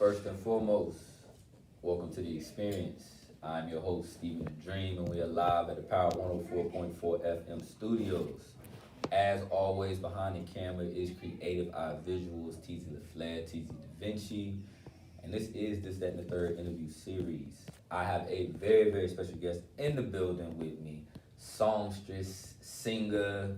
First and foremost, welcome to the experience. I'm your host, Stephen the Dream, and we are live at the Power 104.4 FM studios. As always, behind the camera is Creative Eye Visuals, TZ LaFleur, TZ Da Vinci, and this is This, That, and the Third interview series. I have a very, very special guest in the building with me, songstress, singer.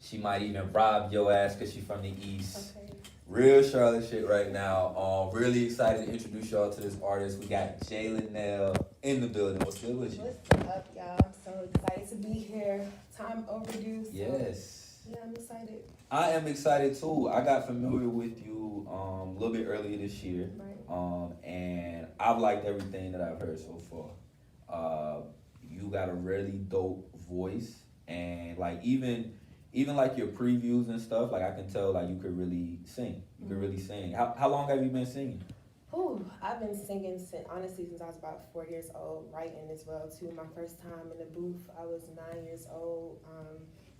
She might even rob your ass because she's from the East. Okay. Real Charlotte shit right now. Really excited to introduce y'all to this artist. We got Jalynelle in the building. What's good with you? What's up, y'all? I'm so excited to be here. Time overdue. So Yes. yeah, I'm excited. I am excited too. I got familiar with you a little bit earlier this year. Right. And I've liked everything that I've heard so far. You got a really dope voice, and like even like your previews and stuff, like I can tell like you could really sing. You could really sing. How long have you been singing? I've been singing since I was about 4 years old, writing as well too. My first time in the booth, I was 9 years old.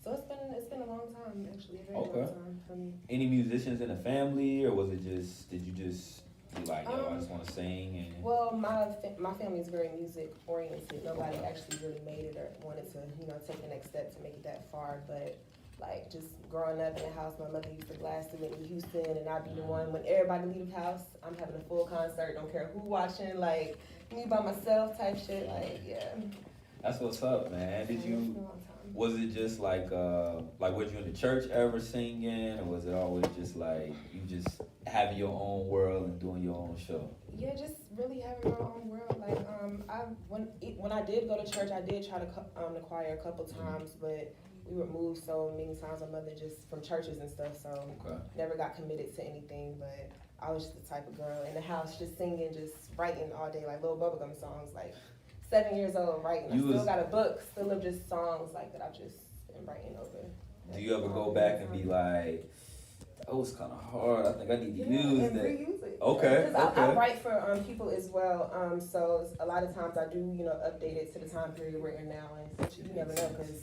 So it's been a long time actually, a very long time for me. Any musicians in the family, or was it just did you just be like, yo, I just want to sing? And well, my family is very music oriented. Nobody actually really made it or wanted to take the next step to make it that far, but. Like, just growing up in the house, my mother used to blast it in Houston, and I'd be the one when everybody leave the house, I'm having a full concert, don't care who watching, like, me by myself type shit, like, yeah. That's what's up, man. Was it just like was you in the church ever singing, or was it always just like, you just having your own world and doing your own show? Yeah, just really having my own world. Like, when I did go to church, I did try to the choir a couple times, but we were moved so many times, my mother just from churches and stuff, so never got committed to anything. But I was just the type of girl in the house, just singing, just writing all day, like little bubblegum songs. Like 7 years old, writing. I still got a book, still of just songs like that I've just been writing over. Do you ever go back and be like, that was kind of hard, I think I need to use that? Reuse it. Okay. I write for people as well, so a lot of times I do update it to the time period we're in now, and you never know because.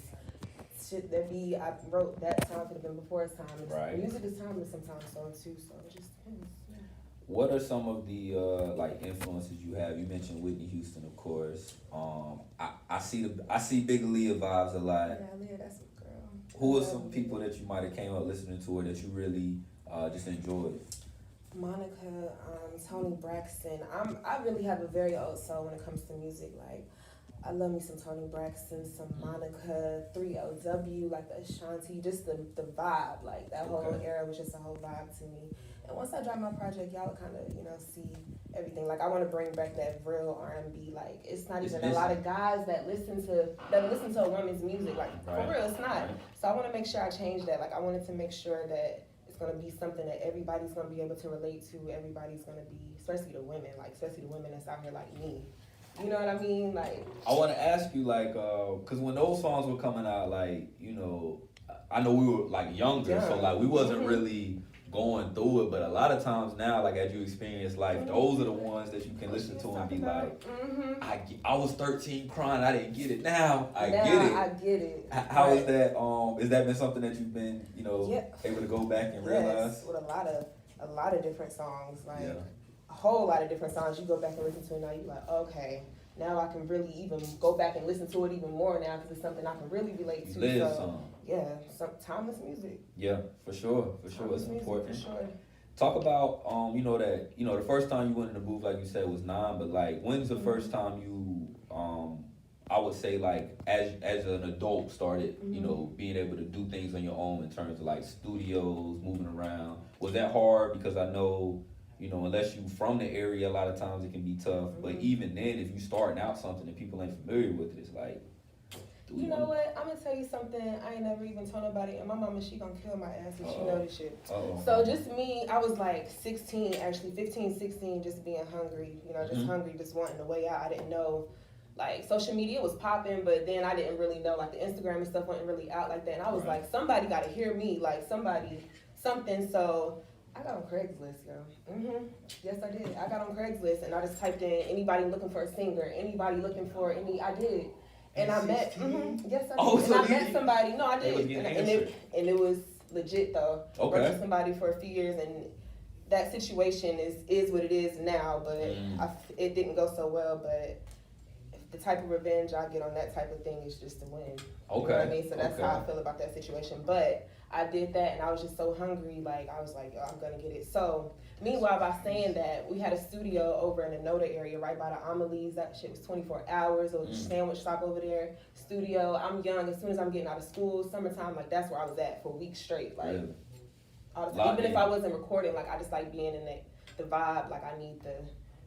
I wrote that time could have been before its time. Right. Music is timeless sometimes, so too. So it just depends. Yeah. What are some of the like influences you have? You mentioned Whitney Houston, of course. I see Big Leah vibes a lot. Yeah, Leah, that's a girl. Who are some people that you might have came up listening to or that you really just enjoyed? Monica, Toni Braxton. I really have a very old soul when it comes to music. Like. I love me some Toni Braxton, some Monica, 3LW, like the Ashanti, just the vibe, like that whole era was just a whole vibe to me. And once I drop my project, y'all kind of, see everything. Like I want to bring back that real R&B. Like it's not even a lot of guys that listen to a woman's music. Like for real, it's not. Right. So I want to make sure I change that. Like I wanted to make sure that it's going to be something that everybody's going to be able to relate to. Everybody's going to be, especially the women that's out here like me. You know what I mean? Like I want to ask you, like, because when those songs were coming out, like, I know we were like younger, so like we wasn't really going through it. But a lot of times now, like as you experience life, those are the ones that you can listen to and be like, I was 13 crying, I didn't get it. Now I get it. I get it. How is that? Has that been something that you've been, able to go back and realize? With a lot of different songs, like. Yeah. A whole lot of different songs you go back and listen to, and now you're like, okay, now I can really even go back and listen to it even more now because it's something I can really relate to. Yeah, some timeless music. Yeah, for sure, it's important. For sure. Talk about the first time you went in the booth, like you said, was 9, but like when's the first time you I would say like as an adult started being able to do things on your own in terms of like studios, moving around. Was that hard? Because I know. Unless you from the area, a lot of times it can be tough. But even then, if you starting out something and people ain't familiar with it, it's like, you know what? I'm gonna tell you something I ain't never even told nobody. And my mama, she gonna kill my ass if she know this shit. So just me, I was like 16, actually 15, 16, just being hungry. Just hungry, just wanting the way out. I didn't know. Like social media was popping, but then I didn't really know like the Instagram and stuff wasn't really out like that. And I was like, somebody gotta hear me, like something. So. I got on Craigslist, yo. Yes, I did. I got on Craigslist, and I just typed in anybody looking for a singer, anybody looking for any. I did, and I met. Yes, I did. And I met somebody. No, I did, and it was legit though. Okay. Worked with somebody for a few years, and that situation is what it is now, but Mm. it didn't go so well. But the type of revenge I get on that type of thing is just to win. Okay. You know what I mean? So that's okay. how I feel about that situation. But I did that, and I was just so hungry. Like I was like, yo, I'm gonna get it. So meanwhile, by saying that, we had a studio over in the Noda area, right by the Amelie's. That shit was 24 hours. It was a sandwich shop over there. Studio. I'm young. As soon as I'm getting out of school, summertime, like that's where I was at for weeks straight. Like Really? all the time. Even if I wasn't recording, like I just like being in the vibe. Like I need the,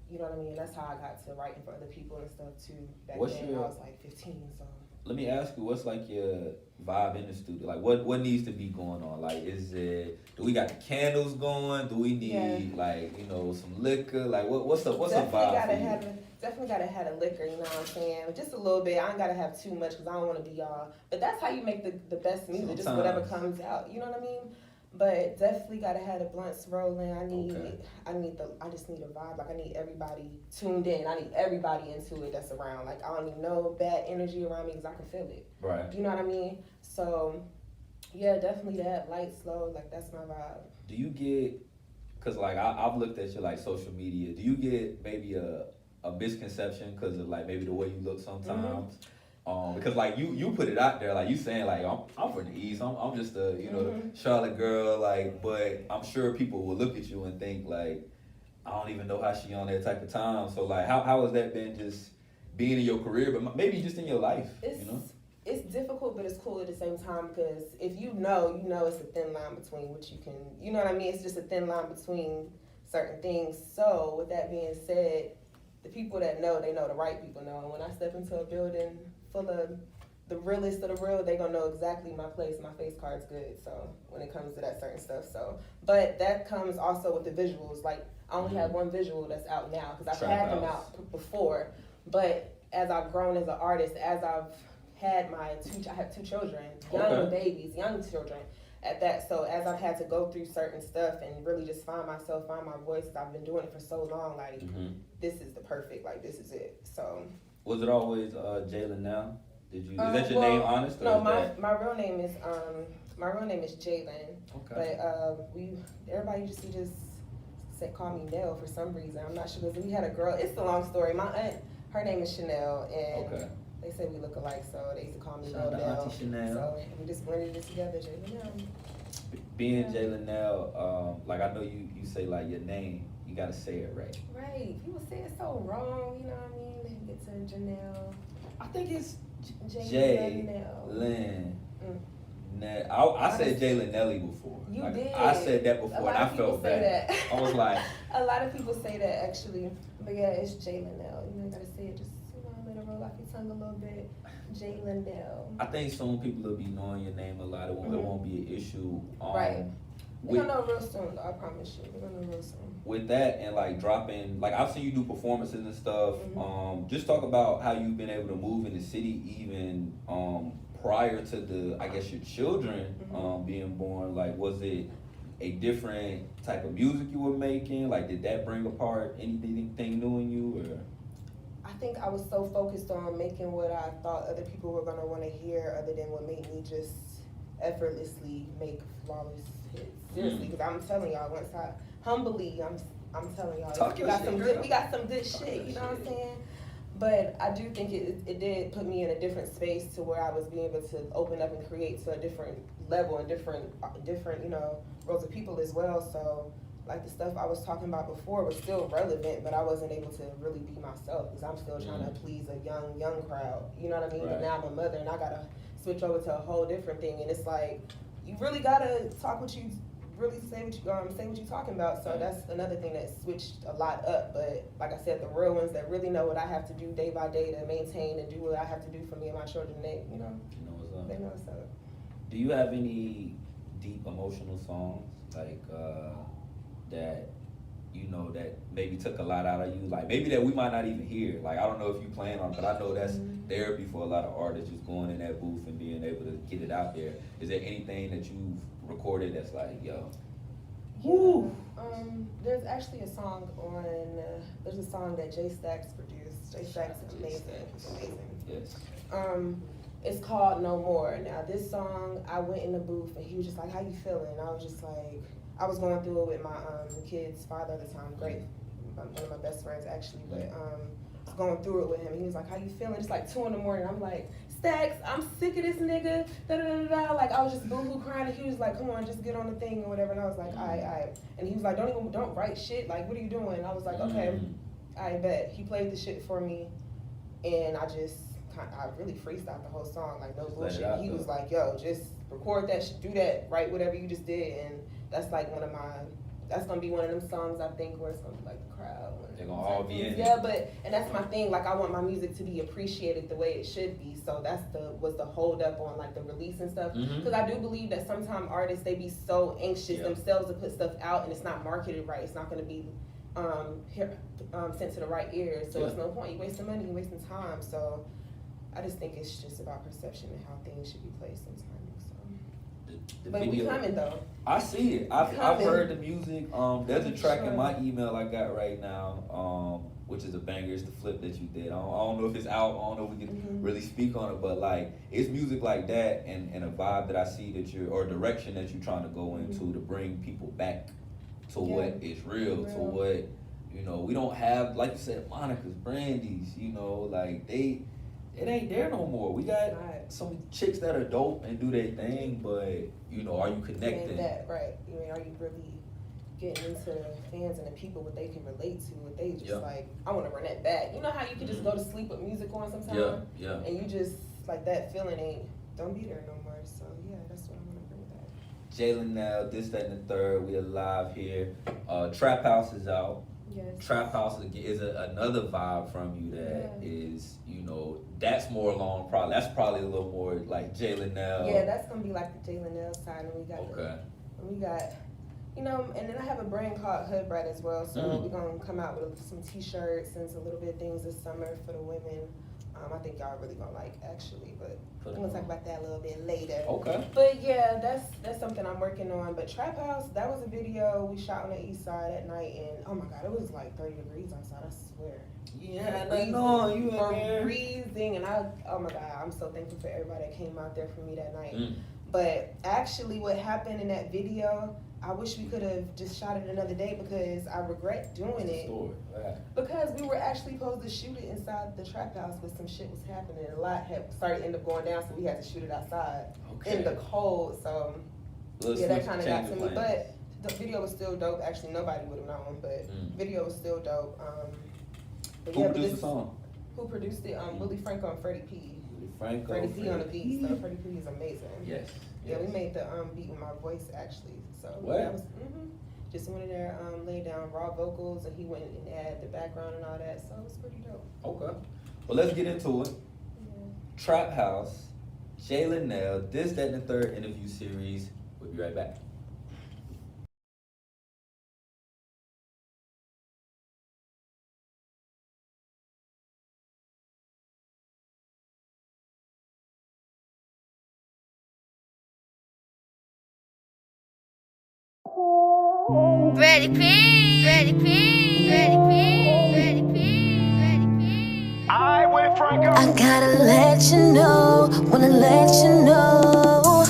you know what I mean? That's how I got to writing for other people and stuff too. Back then, I was like 15, so. Let me ask you, what's like your vibe in the studio? Like, what needs to be going on? Like, do we got the candles going? Do we need like, some liquor? Like, what's a vibe for you? Definitely gotta have a liquor, you know what I'm saying? Just a little bit. I ain't gotta have too much because I don't want to be all. But that's how you make the best music. Just whatever comes out. You know what I mean? But definitely gotta have the blunts rolling. I just need a vibe. Like I need everybody tuned in. I need everybody into it that's around. Like I don't need no bad energy around me because I can feel it. Right. You know what I mean? So yeah, definitely that light, slow. Like that's my vibe. Do you get? Cause like I've looked at your like social media. Do you get maybe a misconception because of like maybe the way you look sometimes? Mm-hmm. Because like you put it out there, like you saying like I'm from the East, I'm just a Charlotte girl, like, but I'm sure people will look at you and think like I don't even know how she on that type of time. So like how has that been just being in your career, but maybe just in your life? It's difficult, but it's cool at the same time because if you know it's a thin line between what you can, you know what I mean? It's just a thin line between certain things. So with that being said, the people that know, they know the right people know. And when I step into a building full of the realest of the real, they gonna know exactly my place. My face card's good. So when it comes to that certain stuff, but that comes also with the visuals. Like I only have one visual that's out now because I've had them out before. But as I've grown as an artist, as I've had I have two children, young babies, young children at that. So as I've had to go through certain stuff and really just find myself, find my voice, I've been doing it for so long. Like this is the perfect. Like this is it. So. Was it always Jalynelle? Is that your name, honest? No, my real name is Jalyn. Okay. But everybody just call me Nell for some reason. I'm not sure because we had a girl. It's a long story. My aunt, her name is Chanel, and they say we look alike, so they used to call me Nell. So we just blended it together, Jalynelle. Being Jalynelle, like I know you say like your name, you gotta say it right. Right. People say it so wrong. You know what I mean? They get to Janelle. I think it's Jalynelle. I said Jalynelle before. You like, did. I said that before, and I felt bad. I was like, a lot of people say that actually, but yeah, it's Jalynelle. You gotta say it just let it roll off your tongue a little bit. Jalynelle. I think soon people will be knowing your name a lot. It won't be an issue. Right. We're gonna know real soon, though, I promise you. We're gonna know real soon. With that and like dropping, like I've seen you do performances and stuff. Just talk about how you've been able to move in the city even prior to I guess your children being born. Like, was it a different type of music you were making? Like, did that bring apart anything new in you, or? I think I was so focused on making what I thought other people were gonna want to hear, other than what made me just effortlessly make flawless hits. Seriously, because I'm telling y'all, I'm telling y'all, we got some good shit. You know what I'm saying? But I do think it did put me in a different space to where I was being able to open up and create to a different level and different roles of people as well. So like the stuff I was talking about before was still relevant, but I wasn't able to really be myself because I'm still trying to please a young crowd. You know what I mean? Right. But now I'm a mother and I gotta switch over to a whole different thing, and it's like you really gotta talk what you really say what you're talking about. So that's another thing that switched a lot up. But like I said, the real ones that really know what I have to do day by day to maintain and do what I have to do for me and my children, they know what's up. They know what's up. Do you have any deep emotional songs like that that maybe took a lot out of you, like maybe that we might not even hear? Like, I don't know if you plan on, but I know that's therapy for a lot of artists, just going in that booth and being able to get it out there. Is there anything that you've recorded that's like, yo? Woo. There's actually a song there's a song that Jay Stacks produced. Jay Stacks is amazing. Yes. It's called No More. Now this song, I went in the booth and he was just like, how you feeling? And I was just like, I was going through it with my kid's father at the time. Great, one of my best friends actually, but I was going through it with him. And he was like, "How you feeling?" It's like 2 in the morning. I'm like, "Stacks, I'm sick of this nigga." Da da da da. Like I was just boohoo crying, and he was like, "Come on, just get on the thing or whatever." And I was like, "I." And he was like, "Don't write shit. Like, what are you doing?" And I was like, "Okay, I bet." He played the shit for me, and I really freestyled the whole song, like no bullshit. He was like, "Yo, just record that shit, do that, write whatever you just did," and that's like that's gonna be one of them songs I think where it's gonna be like the crowd. They're gonna all be in it. Yeah, and that's my thing. Like I want my music to be appreciated the way it should be. So was the hold up on like the release and stuff. Because I do believe that sometimes artists they be so anxious themselves to put stuff out and it's not marketed right. It's not gonna be sent to the right ears. So it's no point. You wasting money, you wasting time. So I just think it's just about perception and how things should be placed sometimes. But video, we coming though. I see it. I've heard the music. There's a track in my email I got right now, which is a banger. It's the flip that you did. I don't know if it's out. I don't know if we can really speak on it, but like it's music like that and a vibe that I see that or direction that you're trying to go into to bring people back to what is real, to what we don't have. Like you said, Monica's, Brandy's. Like it ain't there no more. We got some chicks that are dope and do their thing, but are you connecting? Right. Are you really getting into the fans and the people what they can relate to? What they just like, I want to run that back. You know how you can just go to sleep with music on sometimes? Yeah. And you just like that feeling don't be there no more. So yeah, that's what I want to bring back. Jalynelle, this, that, and the third. We alive here. Trap House is out. Yes. Trap House is another vibe from you that is, that's more along probably. That's probably a little more like Jalynelle. Yeah, that's gonna be like the Jalynelle side, and we got and then I have a brand called Hood Brat as well. So we're gonna come out with some T-shirts and some little bit of things this summer for the women. I think y'all really gonna like actually, but we're gonna talk about that a little bit later. Okay. But yeah, that's something I'm working on. But Trap House, that was a video we shot on the east side at night, and oh my god, it was like 30 degrees outside. I swear. Yeah, I know you were freezing, and oh my god, I'm so thankful for everybody that came out there for me that night. But actually, what happened in that video, I wish we could have just shot it another day because I regret doing it. Because we were actually supposed to shoot it inside the trap house, but some shit was happening. A lot had started end up going down, so we had to shoot it outside in the cold. So that kind of got to me. But the video was still dope. Actually, nobody would have known, but video was still dope. Who produced the song? Who produced it? Willie Franco and Freddie P. Freddie P on the beat. So Freddie P is amazing. Yes. Yeah, we made the beat with my voice actually. So what? That was, just went in there, laid down raw vocals, and he went and added the background and all that. So it was pretty dope. Okay. Well, let's get into it. Trap House, Jalynelle, this, that, and the third interview series. We'll be right back. Ready, P. Ready, P. Ready, P. Ready, P. Ready, P. I gotta let you know, wanna let you know.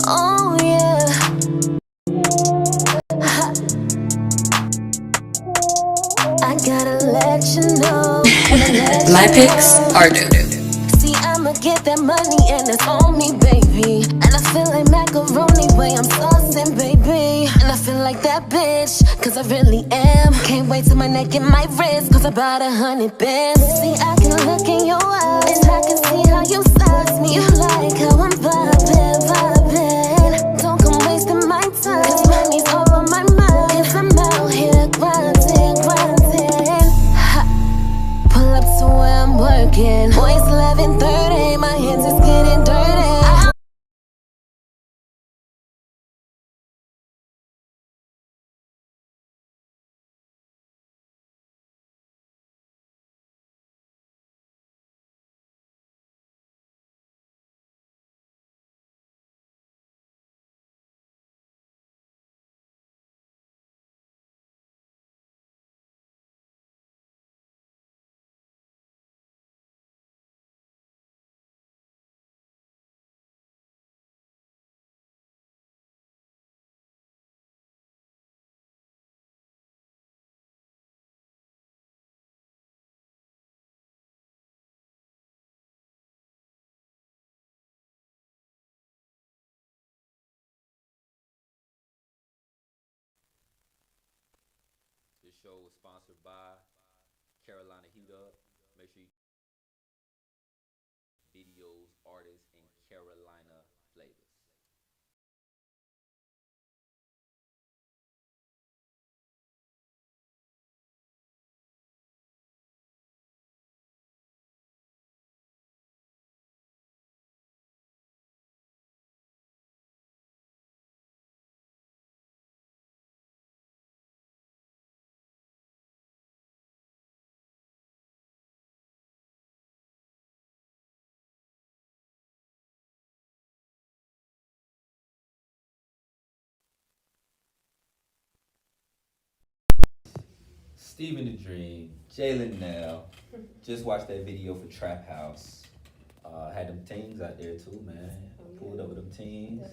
Oh yeah. I gotta let you know. My picks are doo-doo. See, I'ma get that money and it's on me, baby. And I feel like macaroni way I'm saucing, baby. And I feel like that bitch, cause I really am. Can't wait till my neck and my wrist, cause I bought 100 bands. See, I can look in your eyes, and I can see how you size me. You like how I'm vibing, vibing. Don't come wasting my time, cause money's all on my mind. Cause I'm out here grinding, grinding. Ha. Pull up to where I'm working. Boys 11:30, my hands is getting dirty. show is sponsored by Carolina Heat Up. Make sure you videos, artists, and Carolina flavors. Steven the Dream, Jalynelle. Just watched that video for Trap House. Had them teens out there too, man. Pulled up with them teens.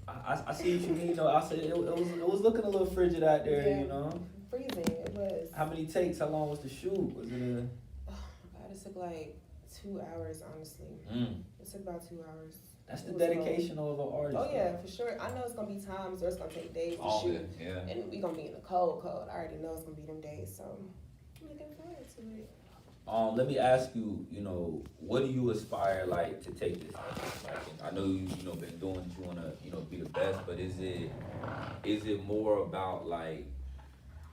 I see what you mean though. I said it was looking a little frigid out there, Yeah. you know. Freezing, it was. How many takes? How long was the shoot? Was it a? Oh my god, it took like 2 hours, honestly. It took about 2 hours. That's the It was dedication of an artist. Oh yeah, for sure. I know it's gonna be times where it's gonna take days to Oh, shoot, yeah. and we gonna be in the cold. I already know it's gonna be them days, so I'm looking forward to it. Let me ask you, what do you aspire like to take this? Like, I know you been doing what you wanna, be the best, but is it more about like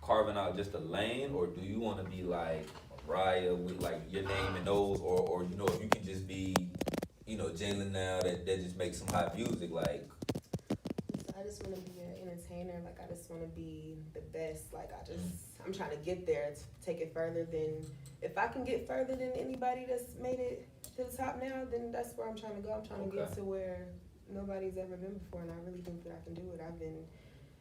carving out just a lane, or do you want to be like Mariah with like your name and those, or if you can just be, Jalynelle that just makes some hot music, like. So I just want to be an entertainer. Like I just want to be the best. Like I'm trying to get there to take it further than if I can get further than anybody that's made it to the top now. Then that's where I'm trying to go. I'm trying to get to where nobody's ever been before, and I really think that I can do it.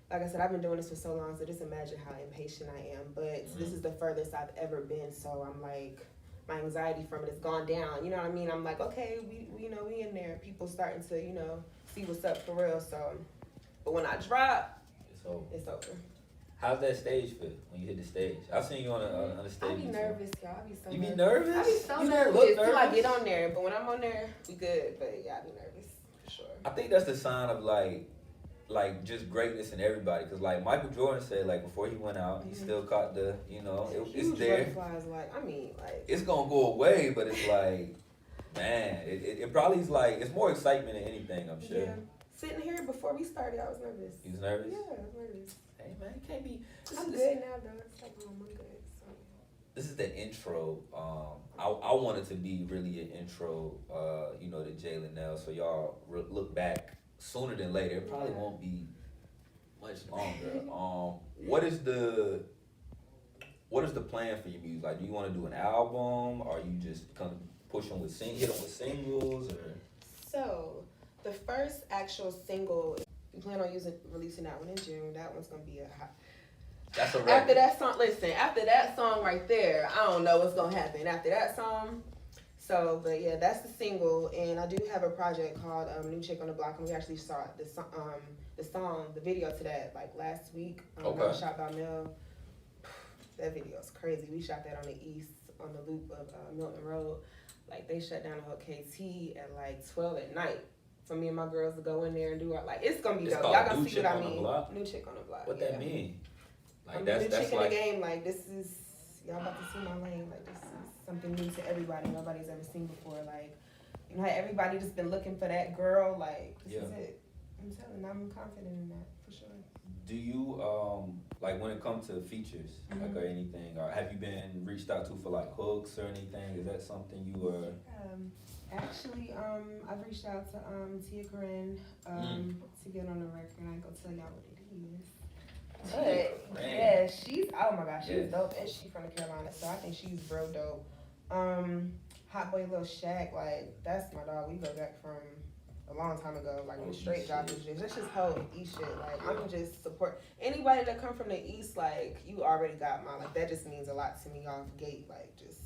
Like I said, I've been doing this for so long, so just imagine how impatient I am. But this is the furthest I've ever been, so I'm like, my anxiety from it has gone down. You know what I mean? I'm like, okay, we in there. People starting to, see what's up for real. So, but when I drop, it's over. How's that stage feel when you hit the stage? I've seen you on the stage. I be nervous, y'all. I be so You nervous. be nervous? I be so You nervous look till I nervous? get on there. But when I'm on there, we good. But yeah, I be nervous for sure. I think that's the sign of like just greatness in everybody. Cause like Michael Jordan said, like before he went out, he still caught the, it's Huge there. butterflies, It's gonna go away, but it's like, man, it probably is like, it's more excitement than anything, I'm sure. Yeah. Sitting here before we started, I was nervous. You was nervous? Yeah, I was nervous. Hey man, it can't be. I'm good now though. It's like, I'm good. So. This is the intro. I wanted to be really an intro, to Jalynelle. So y'all look back sooner than later. It probably won't be much longer. What is the plan for your music? Like, do you want to do an album? Or are you just kind of hit them with singles? Or So, the first actual single, we plan on releasing that one in June. That one's gonna be a hot. that's a record. After that song right there, I don't know what's gonna happen after that song. So, but yeah, that's the single, and I do have a project called New Chick on the Block, and we actually saw the video to that like last week. That was shot by Mel. That video is crazy. We shot that on the east, on the loop of Milton Road. Like they shut down the whole KT at like 12 at night. For me and my girls to go in there and do it. Like it's gonna be dope. Y'all gonna see what I mean. New Chick on the Block. What that mean? Like I'm that's new chick in like the game. Like this is y'all about to see my lane. Like this is something new to everybody. Nobody's ever seen before. Like how everybody just been looking for that girl. Like this is it. I'm confident in that for sure. Do you like when it comes to features, like or anything, or have you been reached out to for like hooks or anything? Is that something you were? Actually, I've reached out to Tia Corinne to get on the record. I ain't gonna tell y'all what it is. But yeah, she's oh my gosh, she's dope, and she's from the Carolinas, so I think she's real dope. Hot Boy Lil Shaq, like that's my dog. We go back from a long time ago, like when straight dropped his That's just whole East shit. Like I'm just support anybody that come from the East. Like you already got my like that just means a lot to me off gate. Like just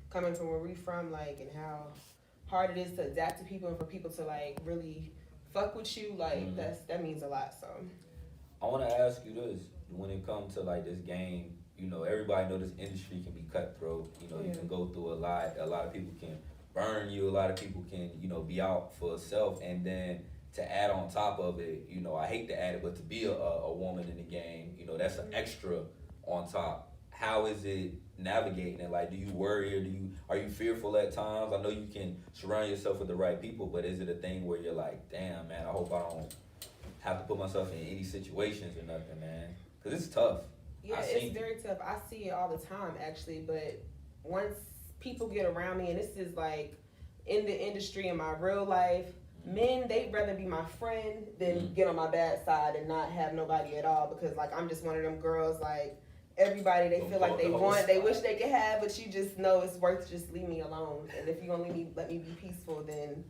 coming from where we from, like and how hard it is to adapt to people and for people to like really fuck with you. Like that means a lot. So I want to ask you this: when it comes to like this game, everybody know this industry can be cutthroat. You can go through a lot. A lot of people can burn you. A lot of people can, be out for self. And then to add on top of it, you know, I hate to add it, but to be a woman in the game, you know, that's an extra on top. How is it navigating it? Like, do you worry or are you fearful at times? I know you can surround yourself with the right people, but is it a thing where you're like, damn, man, I hope I don't have to put myself in any situations or nothing, man? Because it's tough. Yeah, it's very tough. I see it all the time, actually, but once people get around me, and this is like in the industry, in my real life, men, they'd rather be my friend than get on my bad side and not have nobody at all, because like I'm just one of them girls, like everybody they feel like they want, they wish they could have, but you just know it's worth just leave me alone. And if you gonna let me be peaceful, then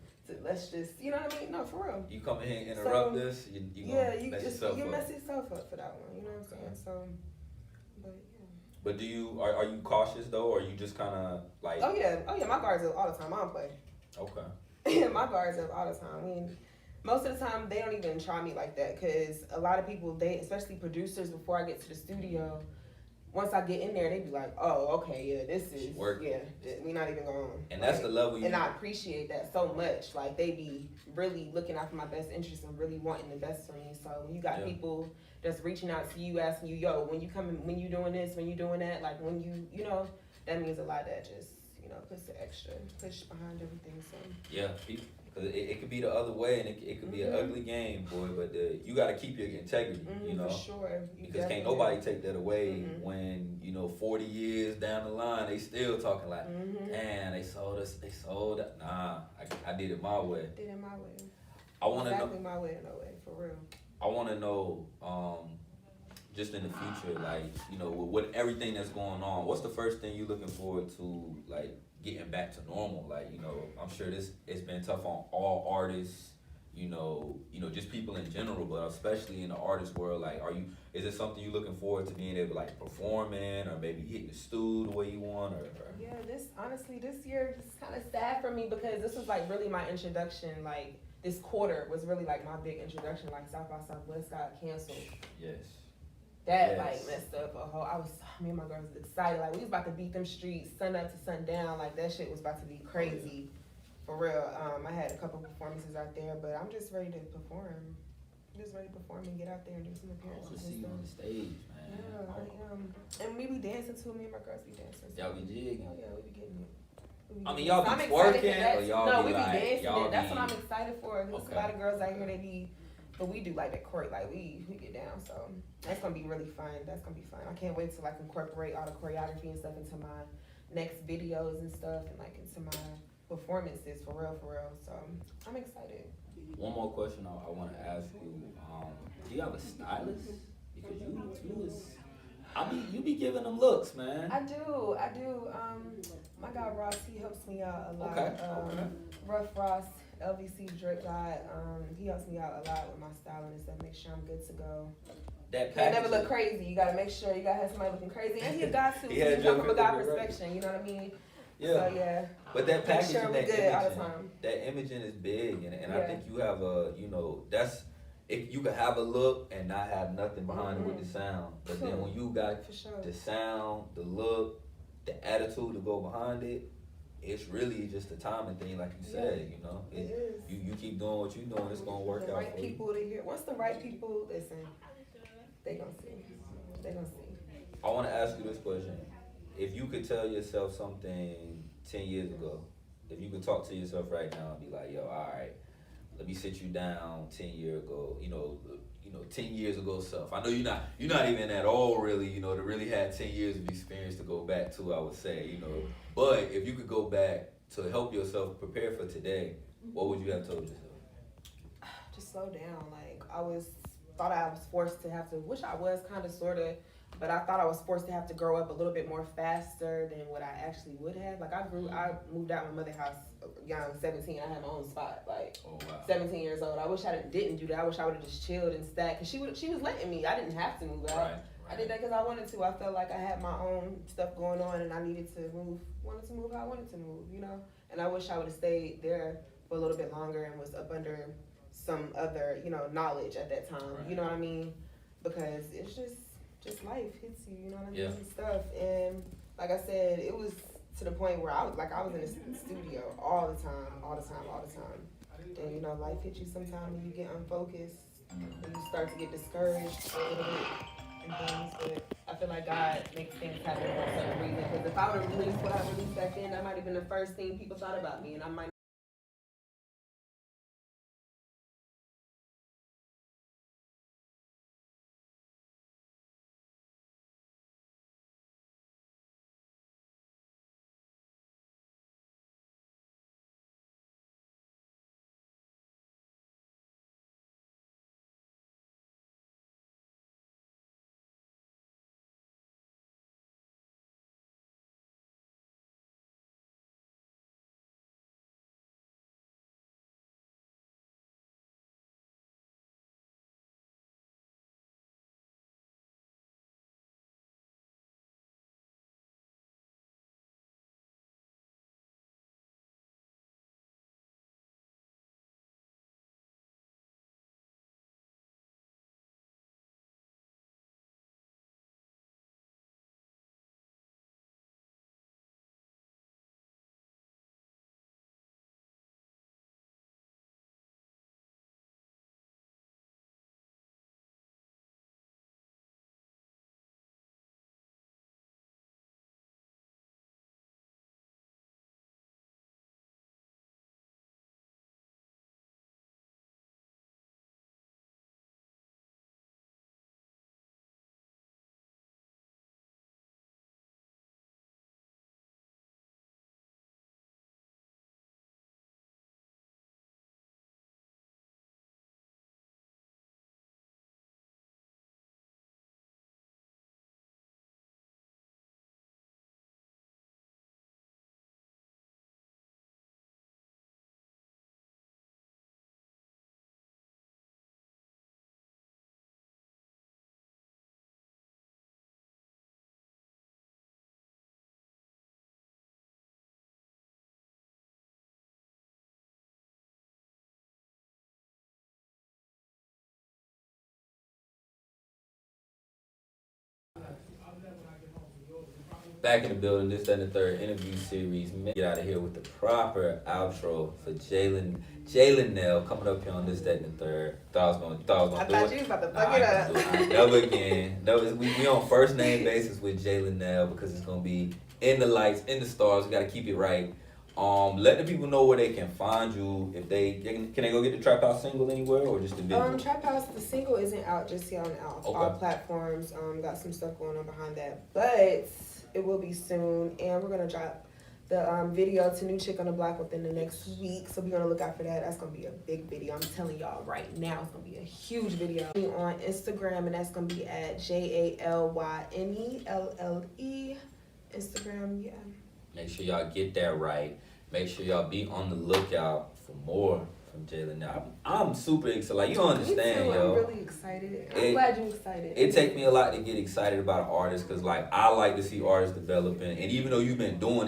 let's just, you know what I mean? No, for real. You come in here and interrupt this, you mess yourself up. Mess yourself up for that one, you know what I'm saying? So, but yeah. But are you cautious though, or are you just kind of like? Oh yeah, my guard's up all the time. I don't play. Okay. My guard's up all the time. I mean, most of the time they don't even try me like that, because a lot of people, especially producers, before I get to the studio, once I get in there, they be like, "Oh, okay, yeah, this is work. Yeah, we not even going." And that's the level. And I appreciate that so much. Like they be really looking out for my best interest and really wanting the best for me. So when you got people that's reaching out to you, asking you, "Yo, when you coming? When you doing this? When you doing that?" Like when you know, that means a lot. That just puts the extra push behind everything. So yeah, because it could be the other way, and it could be an ugly game, boy. But you got to keep your integrity, you know, for sure. Because can't nobody take that away when 40 years down the line they still talking like, man, they sold us, they sold it. Nah, I did it my way. Did it my way. I want to exactly my way, no way, for real. I want to know, just in the future, like with everything that's going on, what's the first thing you're looking forward to, like getting back to normal? Like I'm sure it's been tough on all artists, just people in general, but especially in the artist world. Like, is it something you're looking forward to being able to like perform in, or maybe hitting the stool the way you want, or? Yeah, this year is kind of sad for me, because this was like really my introduction. Like this quarter was really like my big introduction. Like South by Southwest got canceled. Yes. That like messed up a whole. Me and my girls was excited. Like we was about to beat them streets, sun up to sundown. Like that shit was about to be crazy, for real. I had a couple performances out there, but I'm just ready to perform. I'm just ready to perform and get out there and do some appearances. I want to see you on the stage, man. Yeah, I am. And we be dancing too. Me and my girls be dancing. Y'all be jigging. Oh yeah, we be getting it. I mean, y'all be twerking, or y'all be we like, be dancing. That's what I'm be... excited for. There's a lot of girls out here, they be, but we do like that chore, like we get down. So that's gonna be really fun. That's gonna be fun. I can't wait to like incorporate all the choreography and stuff into my next videos and stuff, and like into my performances, for real. So I'm excited. One more question I want to ask you. Do you have a stylist? Because you be giving them looks, man. I do. My guy Ross, he helps me out a lot. Okay. Rough Ross, LVC Drip guy, he helps me out a lot with my styling and stuff. Make sure I'm good to go. That can't never look crazy. You gotta make sure you gotta have somebody looking crazy, and he a guy too. He's from a guy perspective. You know what I mean? Yeah. So yeah. But that packaging, sure that good imaging, all the time. That imaging is big, and I think you have that's. If you could have a look and not have nothing behind it with the sound, but then when you got the sound, the look, the attitude to go behind it, it's really just a timing thing, like you said. It is. You keep doing what you're doing, it's gonna work out. The right for people to hear. Once the right people listen, they gonna see. I want to ask you this question: if you could tell yourself something 10 years ago, if you could talk to yourself right now and be like, "Yo, all right. Let me sit you down 10 years ago, 10 years ago self." I know you're not even at all really, to really have 10 years of experience to go back to, I would say, But if you could go back to help yourself prepare for today, what would you have told yourself? Just slow down. Like thought I was forced to have to, which I was kind of sort of, but I thought I was forced to have to grow up a little bit more faster than what I actually would have. Like I moved out my mother's house young, 17. I had my own spot, like 17 years old. I wish I didn't do that. I wish I would have just chilled and stacked. Cause she was letting me. I didn't have to move out. Right. I did that because I wanted to. I felt like I had my own stuff going on, and I needed to move. Wanted to move how I wanted to move, And I wish I would have stayed there for a little bit longer and was up under some other, knowledge at that time. Right. You know what I mean? Because it's just life hits you. You know what I mean? Yeah. And stuff. And like I said, it was to the point where I was in the studio all the time. And you know, life hits you sometime when you get unfocused and you start to get discouraged a little bit and things. But I feel like God makes things happen for a certain reason. Because if I would have released what I released back then, that might have been the first thing people thought about me, and I might. Back in the building, this and the third interview series. Man, get out of here with the proper outro for Jalynelle coming up here on this, that, and the third. Thought I was gonna do thought it. you was about to Nah, fuck I it ain't up. gonna do it. Never again. No, we on first name basis with Jalynelle because it's gonna be in the lights, in the stars. We gotta keep it right. Let the people know where they can find you. If they can they go get the Trap House single anywhere or just the video? Trap House, the single isn't out just yet on all Okay. platforms. Got some stuff going on behind that, but it will be soon, and we're gonna drop the video to New Chick on the Block within the next week. So be on the lookout for that. That's gonna be a big video. I'm telling y'all right now, it's gonna be a huge video. On Instagram, and that's gonna be at JALYNELLE. Instagram, yeah. Make sure y'all get that right. Make sure y'all be on the lookout for more from Jalynelle. I'm super excited. Like, you don't understand, Me too. yo. I'm really excited. I'm glad you're excited. It takes me a lot to get excited about an artist because, like, I like to see artists developing. And even though you've been doing it,